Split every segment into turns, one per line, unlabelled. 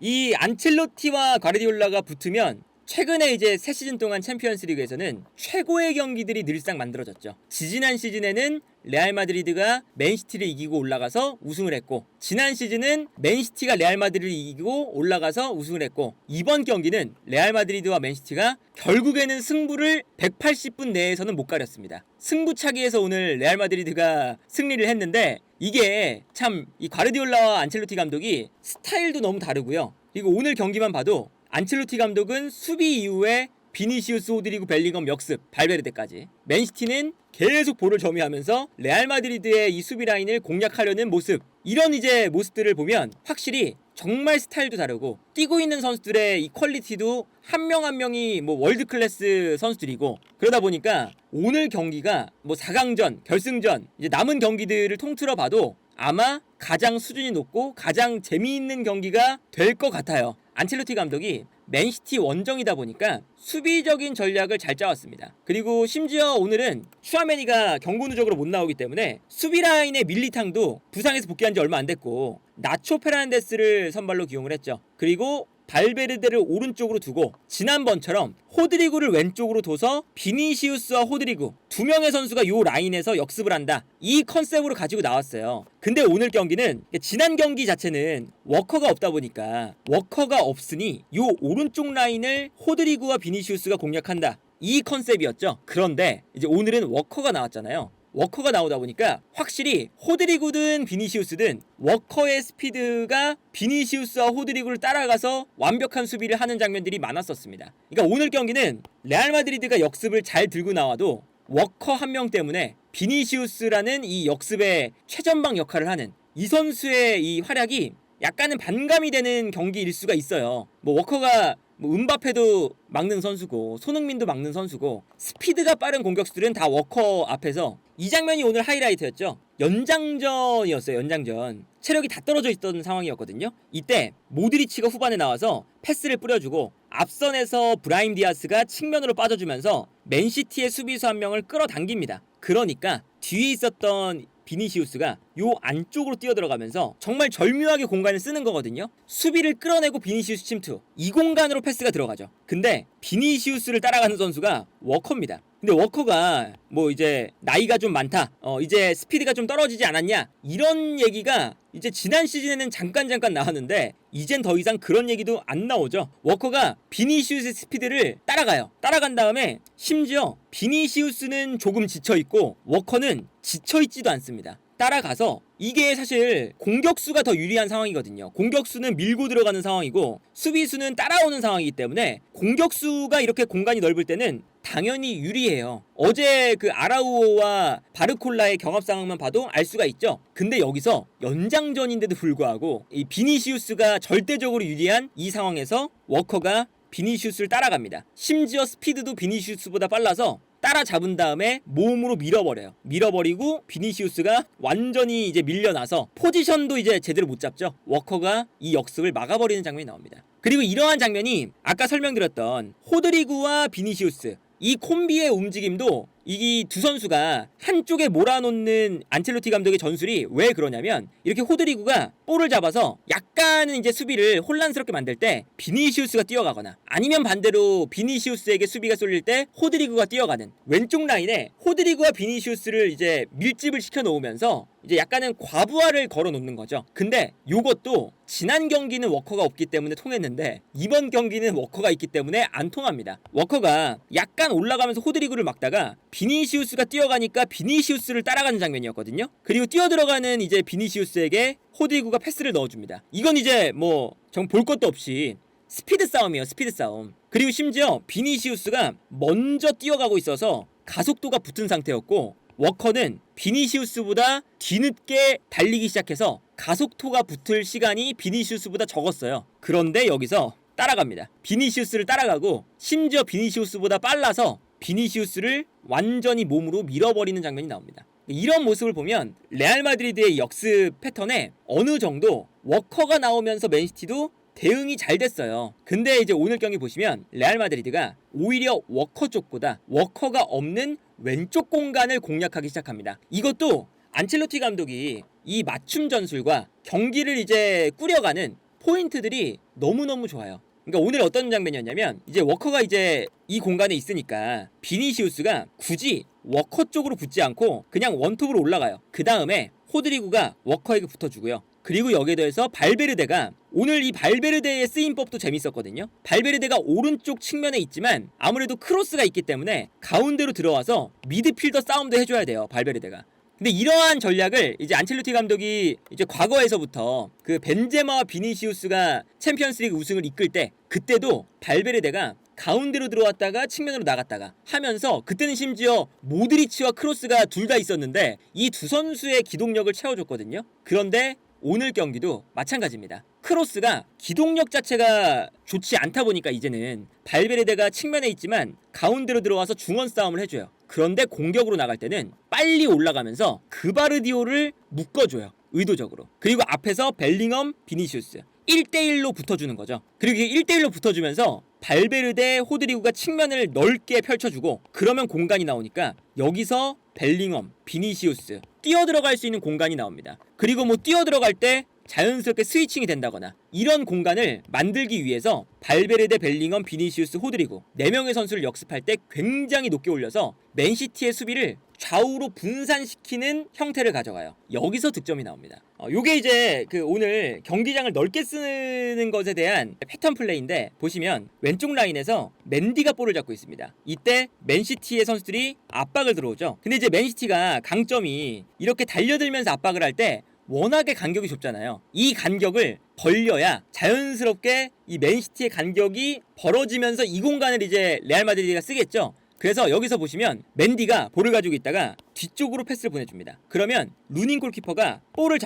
이 안첼로티와 과르디올라가 붙으면 최근에 이제 새 시즌 동안 챔피언스 리그에서는 최고의 경기들이 늘상 만들어졌죠. 지지난 시즌에는 레알 마드리드가 맨시티를 이기고 올라가서 우승을 했고, 지난 시즌은 맨시티가 레알 마드리드를 이기고 올라가서 우승을 했고, 이번 경기는 레알 마드리드와 맨시티가 결국에는 승부를 180분 내에서는 못 가렸습니다. 승부차기에서 오늘 레알 마드리드가 승리를 했는데, 이게 참 이 과르디올라와 안첼로티 감독이 스타일도 너무 다르고요. 그리고 오늘 경기만 봐도 안첼로티 감독은 수비 이후에 비니시우스, 호드리구, 벨링엄 역습, 발베르데까지, 맨시티는 계속 볼을 점유하면서 레알 마드리드의 이 수비 라인을 공략하려는 모습, 이런 이제 모습들을 보면 확실히 정말 스타일도 다르고 뛰고 있는 선수들의 이 퀄리티도 한 명 한 명이 뭐 월드 클래스 선수들이고, 그러다 보니까 오늘 경기가 뭐 4강전, 결승전 이제 남은 경기들을 통틀어 봐도 아마 가장 수준이 높고 가장 재미있는 경기가 될 것 같아요. 안첼로티 감독이 맨시티 원정이다 보니까 수비적인 전략을 잘 짜왔습니다. 그리고 심지어 오늘은 슈아메니가 경고 누적으로 못 나오기 때문에 수비 라인의 밀리탕도 부상에서 복귀한 지 얼마 안 됐고 나초 페르난데스를 선발로 기용을 했죠. 그리고 발베르데를 오른쪽으로 두고 지난번처럼 호드리구를 왼쪽으로 둬서 비니시우스와 호드리구 두 명의 선수가 요 라인에서 역습을 한다, 이 컨셉으로 가지고 나왔어요. 근데 오늘 경기는 지난 경기 자체는 워커가 없다 보니까 워커가 없으니 요 오른쪽 라인을 호드리구와 비니시우스가 공략한다, 이 컨셉이었죠. 그런데 이제 오늘은 워커가 나왔잖아요. 워커가 나오다 보니까 확실히 호드리구든 비니시우스든 워커의 스피드가 비니시우스와 호드리구를 따라가서 완벽한 수비를 하는 장면들이 많았었습니다. 그러니까 오늘 경기는 레알 마드리드가 역습을 잘 들고 나와도 워커 한 명 때문에 비니시우스라는 이 역습의 최전방 역할을 하는 이 선수의 이 활약이 약간은 반감이 되는 경기일 수가 있어요. 뭐 워커가 뭐 은바페도 막는 선수고 손흥민도 막는 선수고 스피드가 빠른 공격수들은 다 워커 앞에서, 이 장면이 오늘 하이라이트였죠. 연장전이었어요. 연장전. 체력이 다 떨어져 있던 상황이었거든요. 이때 모드리치가 후반에 나와서 패스를 뿌려주고 앞선에서 브라임 디아스가 측면으로 빠져주면서 맨시티의 수비수 한 명을 끌어당깁니다. 그러니까 뒤에 있었던 비니시우스가 요 안쪽으로 뛰어들어가면서 정말 절묘하게 공간을 쓰는 거거든요. 수비를 끌어내고 비니시우스 침투, 이 공간으로 패스가 들어가죠. 근데 비니시우스를 따라가는 선수가 워커입니다. 근데 워커가 뭐 이제 나이가 좀 많다, 이제 스피드가 좀 떨어지지 않았냐, 이런 얘기가 이제 지난 시즌에는 잠깐 나왔는데 이젠 더 이상 그런 얘기도 안 나오죠. 워커가 비니시우스의 스피드를 따라가요. 따라간 다음에 심지어 비니시우스는 조금 지쳐있고 워커는 지쳐있지도 않습니다. 따라가서, 이게 사실 공격수가 더 유리한 상황이거든요. 공격수는 밀고 들어가는 상황이고 수비수는 따라오는 상황이기 때문에 공격수가 이렇게 공간이 넓을 때는 당연히 유리해요. 어제 그 아라우오와 바르콜라의 경합 상황만 봐도 알 수가 있죠. 근데 여기서 연장전인데도 불구하고 이 비니시우스가 절대적으로 유리한 이 상황에서 워커가 비니시우스를 따라갑니다. 심지어 스피드도 비니시우스보다 빨라서 따라잡은 다음에 몸으로 밀어버려요. 밀어버리고 비니시우스가 완전히 이제 밀려나서 포지션도 이제 제대로 못 잡죠. 워커가 이 역습을 막아버리는 장면이 나옵니다. 그리고 이러한 장면이 아까 설명드렸던 호드리구와 비니시우스, 이 콤비의 움직임도 이 두 선수가 한쪽에 몰아놓는 안첼로티 감독의 전술이 왜 그러냐면, 이렇게 호드리구가 볼을 잡아서 약간은 이제 수비를 혼란스럽게 만들 때 비니시우스가 뛰어가거나, 아니면 반대로 비니시우스에게 수비가 쏠릴 때 호드리구가 뛰어가는 왼쪽 라인에 호드리구와 비니시우스를 이제 밀집을 시켜 놓으면서 이제 약간은 과부하를 걸어 놓는 거죠. 근데 요것도 지난 경기는 워커가 없기 때문에 통했는데 이번 경기는 워커가 있기 때문에 안 통합니다. 워커가 약간 올라가면서 호드리구를 막다가 비니시우스가 뛰어가니까 비니시우스를 따라가는 장면이었거든요. 그리고 뛰어들어가는 이제 비니시우스에게 호드리구가 패스를 넣어줍니다. 이건 이제 뭐 정 볼 것도 없이 스피드 싸움이에요. 스피드 싸움. 그리고 심지어 비니시우스가 먼저 뛰어가고 있어서 가속도가 붙은 상태였고, 워커는 비니시우스보다 뒤늦게 달리기 시작해서 가속도가 붙을 시간이 비니시우스보다 적었어요. 그런데 여기서 따라갑니다. 비니시우스를 따라가고 심지어 비니시우스보다 빨라서 비니시우스를 완전히 몸으로 밀어버리는 장면이 나옵니다. 이런 모습을 보면 레알 마드리드의 역습 패턴에 어느 정도 워커가 나오면서 맨시티도 대응이 잘 됐어요. 근데 이제 오늘 경기 보시면 레알 마드리드가 오히려 워커 쪽보다 워커가 없는 왼쪽 공간을 공략하기 시작합니다. 이것도 안첼로티 감독이 이 맞춤 전술과 경기를 이제 꾸려가는 포인트들이 너무너무 좋아요. 그러니까 오늘 어떤 장면이었냐면 이제 워커가 이제 이 공간에 있으니까 비니시우스가 굳이 워커 쪽으로 붙지 않고 그냥 원톱으로 올라가요. 그 다음에 호드리구가 워커에게 붙어주고요. 그리고 여기에 더해서 발베르데가 오늘 이 발베르데의 쓰임법도 재밌었거든요. 발베르데가 오른쪽 측면에 있지만 아무래도 크로스가 있기 때문에 가운데로 들어와서 미드필더 싸움도 해줘야 돼요. 발베르데가. 근데 이러한 전략을 이제 안첼로티 감독이 이제 과거에서부터 그 벤제마와 비니시우스가 챔피언스리그 우승을 이끌 때 그때도 발베르데가 가운데로 들어왔다가 측면으로 나갔다가 하면서 그때는 심지어 모드리치와 크로스가 둘 다 있었는데 이 두 선수의 기동력을 채워줬거든요. 그런데 오늘 경기도 마찬가지입니다. 크로스가 기동력 자체가 좋지 않다 보니까 이제는 발베르데가 측면에 있지만 가운데로 들어와서 중원 싸움을 해줘요. 그런데 공격으로 나갈 때는 빨리 올라가면서 그바르디올을 묶어줘요. 의도적으로. 그리고 앞에서 벨링엄, 비니시우스 1대1로 붙어주는 거죠. 그리고 이게 1대1로 붙어주면서 발베르데, 호드리구가 측면을 넓게 펼쳐주고 그러면 공간이 나오니까 여기서 벨링엄, 비니시우스 뛰어들어갈 수 있는 공간이 나옵니다. 그리고 뭐 뛰어들어갈 때 자연스럽게 스위칭이 된다거나 이런 공간을 만들기 위해서 발베르데, 벨링엄, 비니시우스, 호드리구 4명의 선수를 역습할 때 굉장히 높게 올려서 맨시티의 수비를 좌우로 분산시키는 형태를 가져가요. 여기서 득점이 나옵니다. 요게 이제 그 오늘 경기장을 넓게 쓰는 것에 대한 패턴 플레이인데 보시면 왼쪽 라인에서 맨디가 볼을 잡고 있습니다. 이때 맨시티의 선수들이 압박을 들어오죠. 근데 이제 맨시티가 강점이 이렇게 달려들면서 압박을 할 때 워낙에 간격이 좁잖아요. 이 간격을 벌려야 자연스럽게 이 맨시티의 간격이 벌어지면서 이 공간을 이제 레알 마드리드가 쓰겠죠. 그래서 여기서 보시면 맨디가 볼을 가지고 있다가 뒤쪽으로 패스를 보내줍니다. 그러면 루닌 골키퍼가 볼을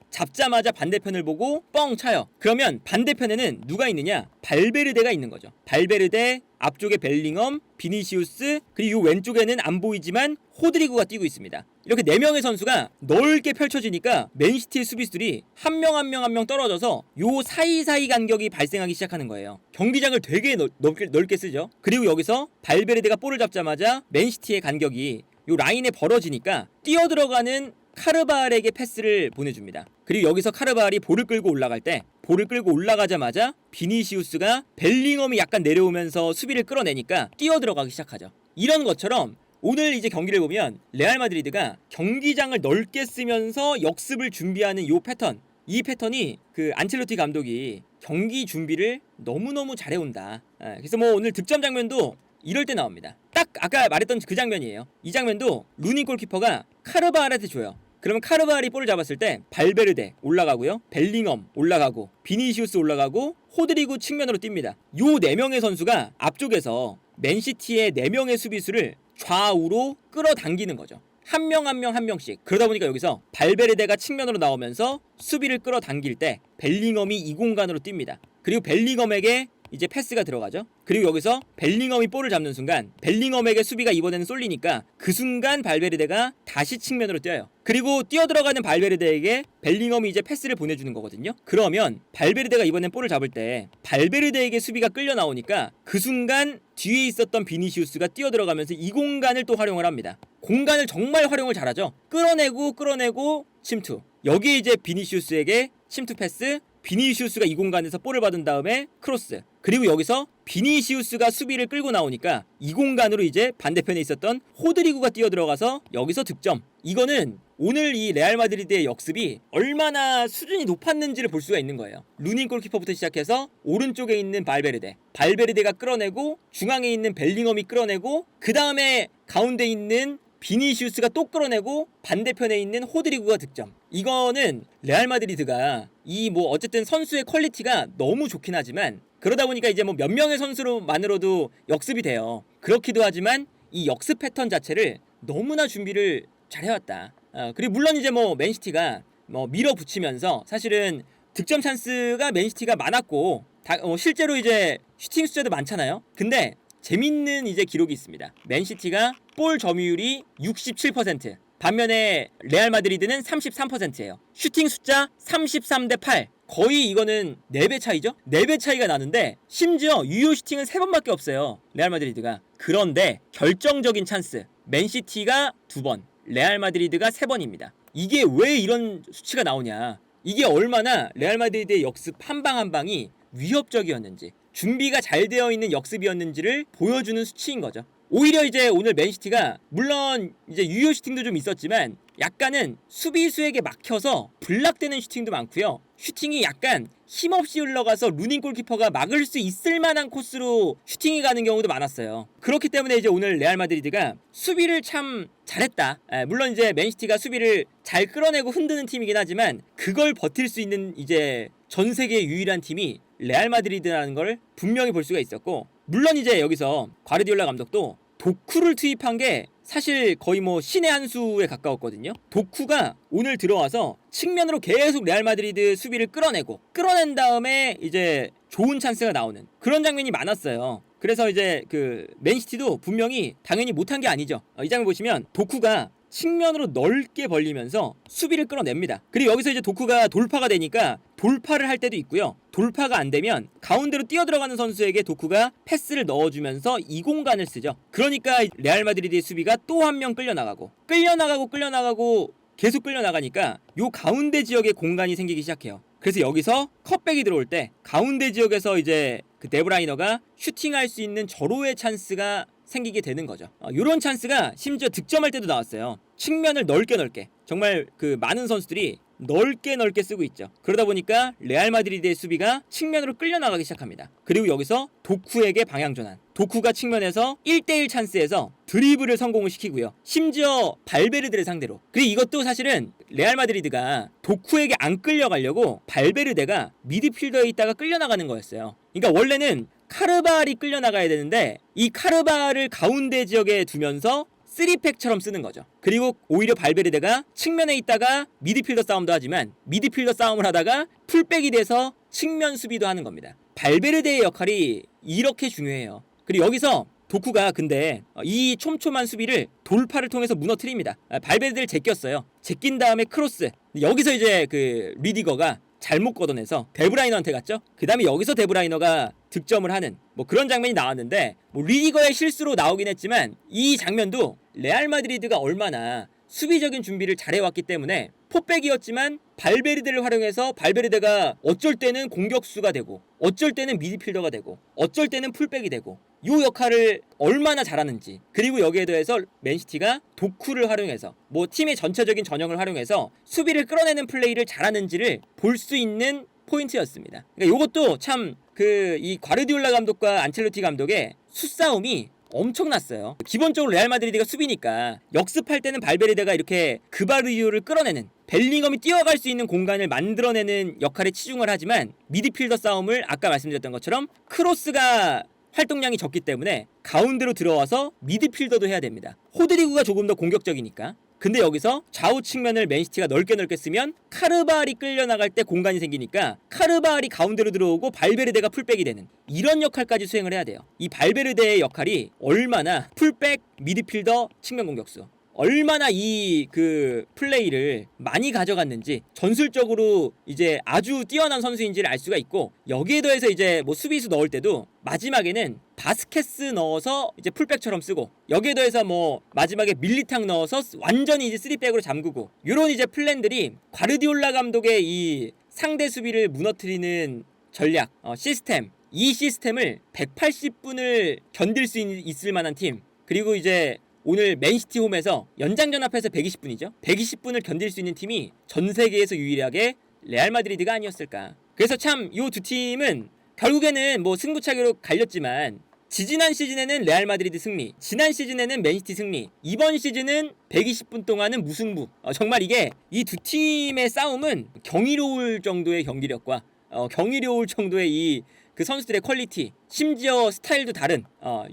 잡자마자 반대편을 보고 뻥 차요. 그러면 반대편에는 누가 있느냐? 발베르데가 있는 거죠. 발베르데, 앞쪽에 벨링엄, 비니시우스, 그리고 이 왼쪽에는 안 보이지만 호드리구가 뛰고 있습니다. 이렇게 4명의 선수가 넓게 펼쳐지니까 맨시티의 수비수들이 한 명 한 명 떨어져서 요 사이사이 간격이 발생하기 시작하는 거예요. 경기장을 되게 넓게 쓰죠. 그리고 여기서 발베르데가 볼을 잡자마자 맨시티의 간격이 요 라인에 벌어지니까 뛰어들어가는 카르바알에게 패스를 보내줍니다. 그리고 여기서 카르바알이 볼을 끌고 올라갈 때 볼을 끌고 올라가자마자 비니시우스가 벨링엄이 약간 내려오면서 수비를 끌어내니까 뛰어들어가기 시작하죠. 이런 것처럼 오늘 이제 경기를 보면 레알 마드리드가 경기장을 넓게 쓰면서 역습을 준비하는 요 패턴, 이 패턴이 그 안첼로티 감독이 경기 준비를 너무너무 잘해온다. 그래서 뭐 오늘 득점 장면도 이럴 때 나옵니다. 딱 아까 말했던 그 장면이에요. 이 장면도 루닌 골키퍼가 카르바알한테 줘요. 그러면 카르바알이 볼을 잡았을 때 발베르데 올라가고요, 벨링엄 올라가고, 비니시우스 올라가고, 호드리구 측면으로 뜁니다. 요 4명의 선수가 앞쪽에서 맨시티의 4명의 수비수를 좌우로 끌어당기는 거죠. 한 명 한 명씩. 그러다 보니까 여기서 발베르데가 측면으로 나오면서 수비를 끌어당길 때 벨링엄이 이 공간으로 뜁니다. 그리고 벨링엄에게 이제 패스가 들어가죠. 그리고 여기서 벨링엄이 볼을 잡는 순간 벨링엄에게 수비가 이번에는 쏠리니까 그 순간 발베르데가 다시 측면으로 뛰어요. 그리고 뛰어들어가는 발베르데에게 벨링엄이 이제 패스를 보내주는 거거든요. 그러면 발베르데가 이번엔 볼을 잡을 때 발베르데에게 수비가 끌려 나오니까 그 순간 뒤에 있었던 비니시우스가 뛰어들어가면서 이 공간을 또 활용을 합니다. 공간을 정말 활용을 잘하죠. 끌어내고 침투. 여기에 이제 비니시우스에게 침투 패스, 비니시우스가 이 공간에서 볼을 받은 다음에 크로스. 그리고 여기서 비니시우스가 수비를 끌고 나오니까 이 공간으로 이제 반대편에 있었던 호드리구가 뛰어들어가서 여기서 득점. 이거는 오늘 이 레알 마드리드의 역습이 얼마나 수준이 높았는지를 볼 수가 있는 거예요. 루닌 골키퍼부터 시작해서 오른쪽에 있는 발베르데가 끌어내고, 중앙에 있는 벨링엄이 끌어내고, 그 다음에 가운데 있는 비니시우스가 또 끌어내고, 반대편에 있는 호드리구가 득점. 이거는 레알 마드리드가 이 뭐 어쨌든 선수의 퀄리티가 너무 좋긴 하지만 그러다 보니까 이제 뭐 몇 명의 선수로만으로도 역습이 돼요. 그렇기도 하지만 이 역습 패턴 자체를 너무나 준비를 잘 해왔다. 그리고 물론 이제 뭐 맨시티가 뭐 밀어붙이면서 사실은 득점 찬스가 맨시티가 많았고 실제로 이제 슈팅 숫자도 많잖아요. 근데 재밌는 이제 기록이 있습니다. 맨시티가 볼 점유율이 67%, 반면에 레알 마드리드는 33%예요. 슈팅 숫자 33대 8. 거의 이거는 4배 차이죠? 4배 차이가 나는데 심지어 유효 슈팅은 3번밖에 없어요. 레알 마드리드가. 그런데 결정적인 찬스 맨시티가 2번, 레알 마드리드가 3번입니다. 이게 왜 이런 수치가 나오냐? 이게 얼마나 레알 마드리드의 역습 한 방 한 방이 위협적이었는지, 준비가 잘 되어 있는 역습이었는지를 보여주는 수치인 거죠. 오히려 이제 오늘 맨시티가 물론 이제 유효 슈팅도 좀 있었지만 약간은 수비수에게 막혀서 블락되는 슈팅도 많고요. 슈팅이 약간 힘없이 흘러가서 루닌 골키퍼가 막을 수 있을 만한 코스로 슈팅이 가는 경우도 많았어요. 그렇기 때문에 이제 오늘 레알 마드리드가 수비를 참 잘했다. 물론 이제 맨시티가 수비를 잘 끌어내고 흔드는 팀이긴 하지만 그걸 버틸 수 있는 이제 전 세계 유일한 팀이 레알 마드리드라는 걸 분명히 볼 수가 있었고, 물론 이제 여기서 과르디올라 감독도 도쿠를 투입한 게 사실 거의 뭐 신의 한 수에 가까웠거든요. 도쿠가 오늘 들어와서 측면으로 계속 레알 마드리드 수비를 끌어낸 다음에 이제 좋은 찬스가 나오는 그런 장면이 많았어요. 그래서 이제 그 맨시티도 분명히 당연히 못한 게 아니죠. 이 장면 보시면 도쿠가 측면으로 넓게 벌리면서 수비를 끌어냅니다. 그리고 여기서 이제 도쿠가 돌파가 되니까 돌파를 할 때도 있고요. 돌파가 안 되면 가운데로 뛰어들어가는 선수에게 도쿠가 패스를 넣어주면서 이 공간을 쓰죠. 그러니까 레알 마드리드의 수비가 또 한 명 끌려나가고 계속 끌려나가니까 요 가운데 지역에 공간이 생기기 시작해요. 그래서 여기서 컷백이 들어올 때 가운데 지역에서 이제 그 데브라이너가 슈팅할 수 있는 절호의 찬스가 생기게 되는 거죠. 요런 찬스가 심지어 득점할 때도 나왔어요. 측면을 넓게 정말 그 많은 선수들이 넓게 쓰고 있죠. 그러다 보니까 레알 마드리드의 수비가 측면으로 끌려나가기 시작합니다. 그리고 여기서 도쿠에게 방향 전환. 도쿠가 측면에서 1대1 찬스에서 드리블을 성공을 시키고요. 심지어 발베르데를 상대로. 그리고 이것도 사실은 레알 마드리드가 도쿠에게 안 끌려가려고 발베르데가 미드필더에 있다가 끌려나가는 거였어요. 그러니까 원래는 카르발이 끌려나가야 되는데 이 카르발을 가운데 지역에 두면서 3팩처럼 쓰는 거죠. 그리고 오히려 발베르데가 측면에 있다가 미드필더 싸움도 하지만 미드필더 싸움을 하다가 풀백이 돼서 측면 수비도 하는 겁니다. 발베르데의 역할이 이렇게 중요해요. 그리고 여기서 도쿠가 근데 이 촘촘한 수비를 돌파를 통해서 무너뜨립니다. 발베르데를 제꼈어요. 제낀 다음에 크로스. 여기서 이제 그 리디거가 잘못 걷어내서 데브라이너한테 갔죠. 그 다음에 여기서 데브라이너가 득점을 하는 뭐 그런 장면이 나왔는데, 뭐 리디거의 실수로 나오긴 했지만 이 장면도 레알 마드리드가 얼마나 수비적인 준비를 잘해왔기 때문에 포백이었지만 발베르데를 활용해서 발베르데가 어쩔 때는 공격수가 되고 어쩔 때는 미드필더가 되고 어쩔 때는 풀백이 되고 이 역할을 얼마나 잘하는지, 그리고 여기에 대해서 맨시티가 도쿠를 활용해서 뭐 팀의 전체적인 전형을 활용해서 수비를 끌어내는 플레이를 잘하는지를 볼 수 있는 포인트였습니다. 그러니까 이것도 참 그 이 과르디올라 감독과 안첼로티 감독의 수싸움이 엄청났어요. 기본적으로 레알 마드리드가 수비니까 역습할 때는 발베르데가 이렇게 그바르디올을 끌어내는, 벨링엄이 뛰어갈 수 있는 공간을 만들어내는 역할에 치중을 하지만 미드필더 싸움을 아까 말씀드렸던 것처럼 크로스가 활동량이 적기 때문에 가운데로 들어와서 미드필더도 해야 됩니다. 호드리구가 조금 더 공격적이니까. 근데 여기서 좌우 측면을 맨시티가 넓게 쓰면 카르발이 끌려나갈 때 공간이 생기니까 카르발이 가운데로 들어오고 발베르데가 풀백이 되는 이런 역할까지 수행을 해야 돼요. 이 발베르데의 역할이 얼마나 풀백, 미드필더, 측면 공격수 얼마나 이 그 플레이를 많이 가져갔는지 전술적으로 이제 아주 뛰어난 선수인지를 알 수가 있고, 여기에 더해서 이제 뭐 수비수 넣을 때도 마지막에는 바스케스 넣어서 이제 풀백처럼 쓰고, 여기에 더해서 뭐 마지막에 밀리탕 넣어서 완전히 이제 3백으로 잠그고, 요런 이제 플랜들이 과르디올라 감독의 이 상대 수비를 무너뜨리는 전략, 시스템, 이 시스템을 180분을 견딜 수 있을 만한 팀, 그리고 이제 오늘 맨시티 홈에서 연장전 앞에서 120분이죠. 120분을 견딜 수 있는 팀이 전 세계에서 유일하게 레알 마드리드가 아니었을까. 그래서 참 이 두 팀은 결국에는 뭐 승부차기로 갈렸지만 지지난 시즌에는 레알 마드리드 승리, 지난 시즌에는 맨시티 승리, 이번 시즌은 120분 동안은 무승부. 정말 이게 이 두 팀의 싸움은 경이로울 정도의 경기력과 경이로울 정도의 이 그 선수들의 퀄리티, 심지어 스타일도 다른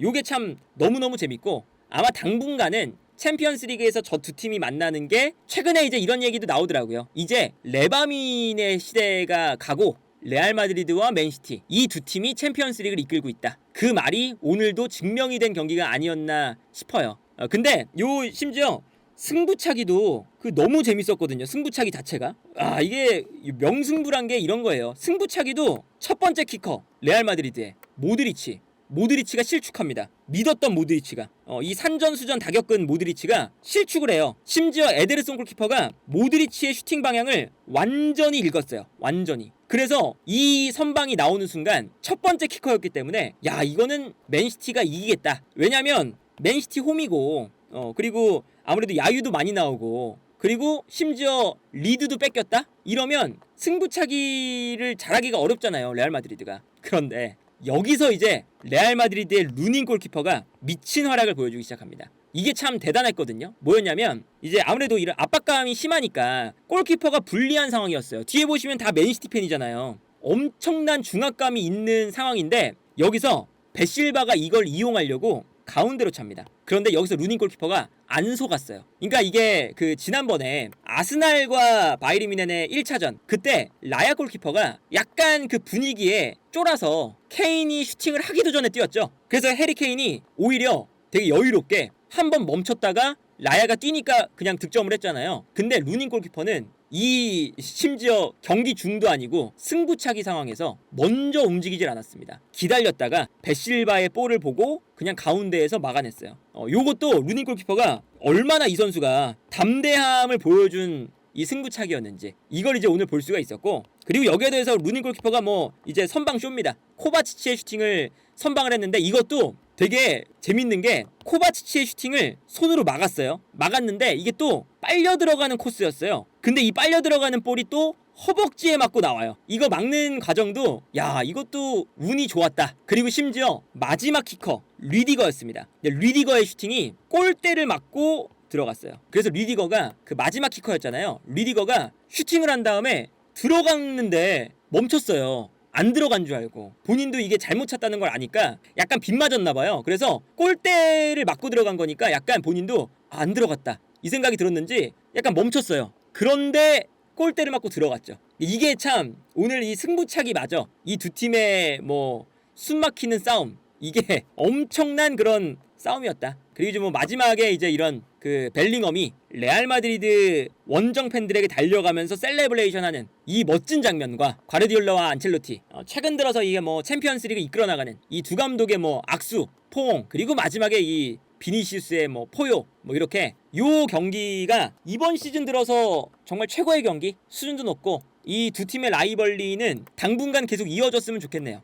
요게 참 너무너무 재밌고, 아마 당분간은 챔피언스리그에서 저 두 팀이 만나는 게, 최근에 이제 이런 얘기도 나오더라고요. 이제 레바민의 시대가 가고 레알 마드리드와 맨시티 이 두 팀이 챔피언스리그를 이끌고 있다. 그 말이 오늘도 증명이 된 경기가 아니었나 싶어요. 근데 요 심지어 승부차기도 그 너무 재밌었거든요. 승부차기 자체가 이게 명승부란 게 이런 거예요. 승부차기도 첫 번째 키커 레알 마드리드의 모드리치, 모드리치가 실축합니다. 믿었던 모드리치가 이 산전수전 다 겪은 모드리치가 실축을 해요. 심지어 에데르송 골키퍼가 모드리치의 슈팅 방향을 완전히 읽었어요. 완전히. 그래서 이 선방이 나오는 순간 첫 번째 키커였기 때문에 야, 이거는 맨시티가 이기겠다. 왜냐면 맨시티 홈이고 그리고 아무래도 야유도 많이 나오고 그리고 심지어 리드도 뺏겼다? 이러면 승부차기를 잘하기가 어렵잖아요, 레알 마드리드가. 그런데 여기서 이제 레알 마드리드의 루닌 골키퍼가 미친 활약을 보여주기 시작합니다. 이게 참 대단했거든요. 뭐였냐면 이제 아무래도 이런 압박감이 심하니까 골키퍼가 불리한 상황이었어요. 뒤에 보시면 다 맨시티 팬이잖아요. 엄청난 중압감이 있는 상황인데 여기서 베실바가 이걸 이용하려고 가운데로 찹니다. 그런데 여기서 루닌 골키퍼가 안 속았어요. 그러니까 이게 그 지난번에 아스날과 바이에른 뮌헨의 1차전 그때 라야 골키퍼가 약간 그 분위기에 쫄아서 케인이 슈팅을 하기도 전에 뛰었죠. 그래서 해리 케인이 오히려 되게 여유롭게 한번 멈췄다가 라야가 뛰니까 그냥 득점을 했잖아요. 근데 루닌 골키퍼는 이 심지어 경기 중도 아니고 승부차기 상황에서 먼저 움직이질 않았습니다. 기다렸다가 베실바의 볼을 보고 그냥 가운데에서 막아냈어요. 요것도 루닌 골키퍼가 얼마나 이 선수가 담대함을 보여준 이 승부차기였는지 이걸 이제 오늘 볼 수가 있었고, 그리고 여기에 대해서 루닌 골키퍼가 뭐 이제 선방 쇼입니다. 코바치치의 슈팅을 선방을 했는데 이것도 되게 재밌는 게 코바치치의 슈팅을 손으로 막았어요. 막았는데 이게 또 빨려 들어가는 코스였어요. 근데 이 빨려 들어가는 볼이 또 허벅지에 맞고 나와요. 이거 막는 과정도 야, 이것도 운이 좋았다. 그리고 심지어 마지막 키커 리디거였습니다. 리디거의 슈팅이 골대를 맞고 들어갔어요. 그래서 리디거가 그 마지막 키커였잖아요. 리디거가 슈팅을 한 다음에 들어갔는데 멈췄어요. 안 들어간 줄 알고. 본인도 이게 잘못 찼다는 걸 아니까 약간 빗 맞았나봐요. 그래서 골대를 맞고 들어간 거니까 약간 본인도 안 들어갔다 이 생각이 들었는지 약간 멈췄어요. 그런데 골대를 맞고 들어갔죠. 이게 참 오늘 이 승부차기마저 이 두 팀의 뭐 숨막히는 싸움, 이게 엄청난 그런 싸움이었다. 그리고 이제 뭐 마지막에 이제 이런 그 벨링엄이 레알 마드리드 원정 팬들에게 달려가면서 셀레브레이션하는 이 멋진 장면과 과르디올라와 안첼로티 최근 들어서 이게 뭐 챔피언스리그 이끌어나가는 이 두 감독의 뭐 악수, 포옹, 그리고 마지막에 이 비니시우스의 뭐 포효, 뭐 이렇게 요 경기가 이번 시즌 들어서 정말 최고의 경기, 수준도 높고 이 두 팀의 라이벌리는 당분간 계속 이어졌으면 좋겠네요.